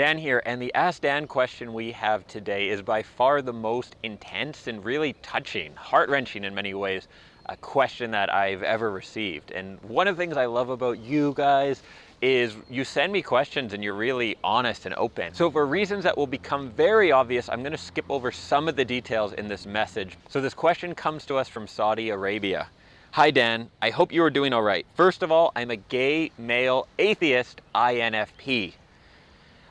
Dan here, and the Ask Dan question we have today is by far the most intense and really touching, heart-wrenching in many ways, a question that I've ever received. And one of the things I love about you guys is you send me questions and you're really honest and open. So for reasons that will become very obvious, I'm going to skip over some of the details in this message. So this question comes to us from Saudi Arabia. Hi Dan, I hope you are doing all right. First of all, I'm a gay male atheist INFP.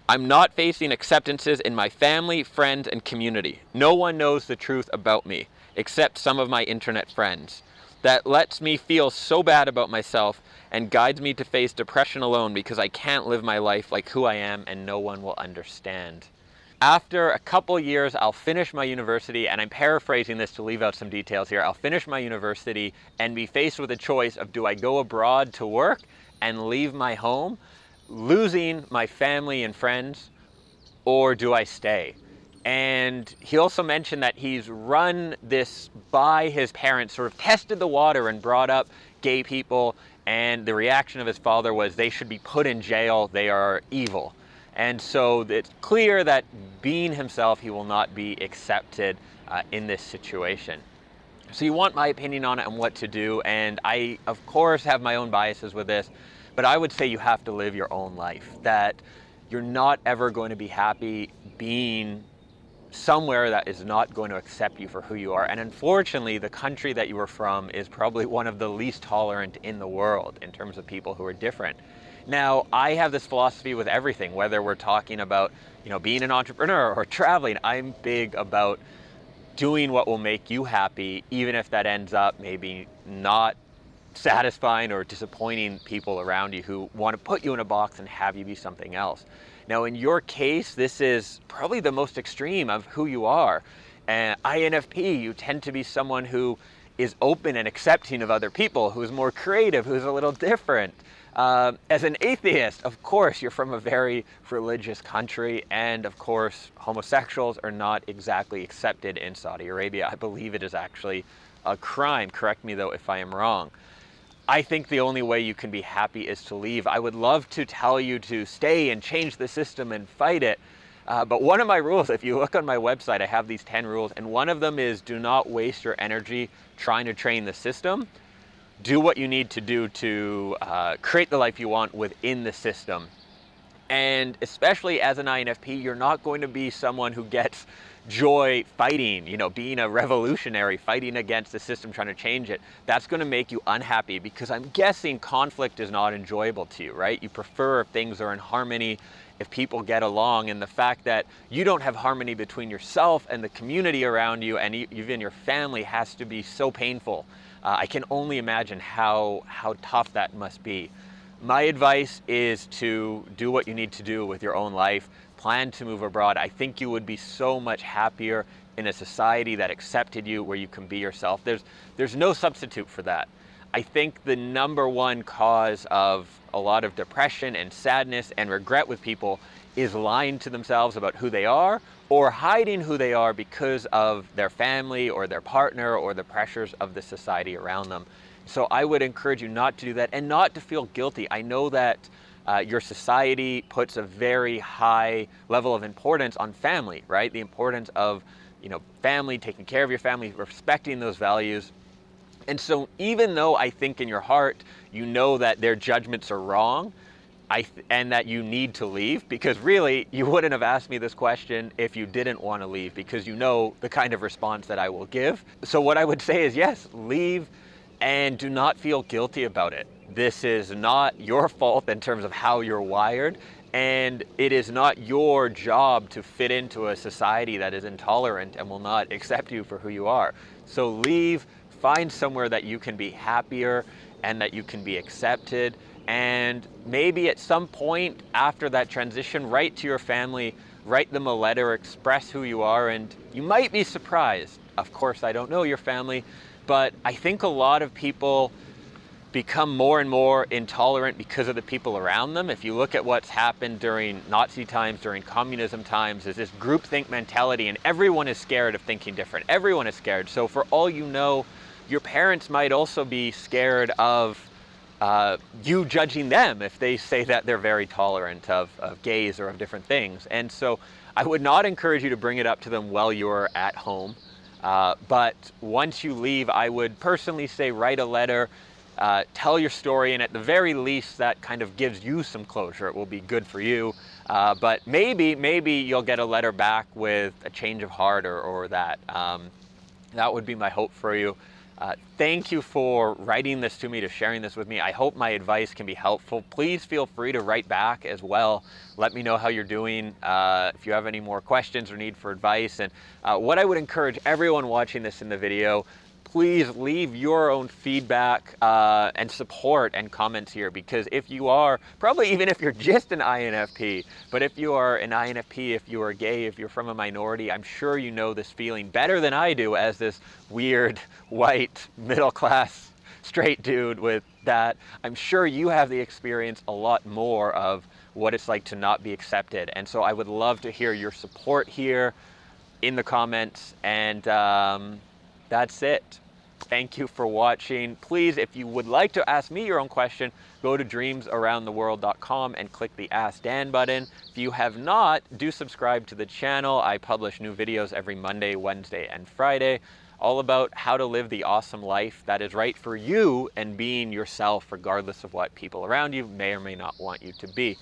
I'm not facing acceptances in my family, friends, and community. No one knows the truth about me, except some of my internet friends. That lets me feel so bad about myself and guides me to face depression alone because I can't live my life like who I am and no one will understand. After a couple years, I'll finish my university, and I'm paraphrasing this to leave out some details here. I'll finish my university and be faced with a choice of, do I go abroad to work and leave my home, losing my family and friends, or do I stay? And he also mentioned that he's run this by his parents, sort of tested the water and brought up gay people, and the reaction of his father was they should be put in jail, they are evil. And so it's clear that being himself, he will not be accepted in this situation. So you want my opinion on it and what to do, and I of course have my own biases with this, but I would say you have to live your own life, that you're not ever going to be happy being somewhere that is not going to accept you for who you are. And unfortunately, the country that you are from is probably one of the least tolerant in the world in terms of people who are different. Now, I have this philosophy with everything, whether we're talking about, being an entrepreneur or traveling. I'm big about doing what will make you happy, even if that ends up maybe not satisfying or disappointing people around you who want to put you in a box and have you be something else. Now, in your case, this is probably the most extreme of who you are. And INFP, you tend to be someone who is open and accepting of other people, who's more creative, who's a little different. As an atheist, of course, you're from a very religious country, and of course, homosexuals are not exactly accepted in Saudi Arabia. I believe it is actually a crime. Correct me though if I am wrong. I think the only way you can be happy is to leave. I would love to tell you to stay and change the system and fight it. But one of my rules, if you look on my website, I have these 10 rules, and one of them is do not waste your energy trying to train the system. Do what you need to do to create the life you want within the system. And especially as an INFP, you're not going to be someone who gets joy fighting, being a revolutionary, fighting against the system, trying to change it. That's going to make you unhappy because I'm guessing conflict is not enjoyable to you, right? You prefer if things are in harmony, if people get along, and the fact that you don't have harmony between yourself and the community around you and even your family has to be so painful. I can only imagine how tough that must be. My advice is to do what you need to do with your own life. Plan to move abroad. I think you would be so much happier in a society that accepted you, where you can be yourself. There's no substitute for that. I think the number one cause of a lot of depression and sadness and regret with people is lying to themselves about who they are, or hiding who they are because of their family or their partner or the pressures of the society around them. So I would encourage you not to do that and not to feel guilty. I know that your society puts a very high level of importance on family, right? The importance of, family, taking care of your family, respecting those values. And so even though I think in your heart, you know that their judgments are wrong, and that you need to leave, because really you wouldn't have asked me this question if you didn't want to leave, because you know the kind of response that I will give. So what I would say is yes, leave, and do not feel guilty about it. This is not your fault in terms of how you're wired, and it is not your job to fit into a society that is intolerant and will not accept you for who you are. So leave, find somewhere that you can be happier and that you can be accepted, and maybe at some point after that transition, write to your family, write them a letter, express who you are, and you might be surprised. Of course, I don't know your family, but I think a lot of people become more and more intolerant because of the people around them. If you look at what's happened during Nazi times, during communism times, is this groupthink mentality, and everyone is scared of thinking different. Everyone is scared. So for all you know, your parents might also be scared of you judging them if they say that they're very tolerant of gays or of different things. And so I would not encourage you to bring it up to them while you're at home. But once you leave, I would personally say write a letter, tell your story, and at the very least that kind of gives you some closure. It will be good for you. But maybe you'll get a letter back with a change of heart or that. That would be my hope for you. Thank you for writing this to me, to sharing this with me. I hope my advice can be helpful. Please feel free to write back as well. Let me know how you're doing, if you have any more questions or need for advice. And what I would encourage everyone watching this in the video, please leave your own feedback and support and comments here, because if you are, probably even if you're just an INFP, but if you are an INFP, if you are gay, if you're from a minority, I'm sure you know this feeling better than I do as this weird, white, middle-class, straight dude with that. I'm sure you have the experience a lot more of what it's like to not be accepted. And so I would love to hear your support here in the comments. And that's it. Thank you for watching. Please, if you would like to ask me your own question, go to dreamsaroundtheworld.com and click the Ask Dan button. If you have not, do subscribe to the channel. I publish new videos every Monday, Wednesday, and Friday, all about how to live the awesome life that is right for you and being yourself, regardless of what people around you may or may not want you to be.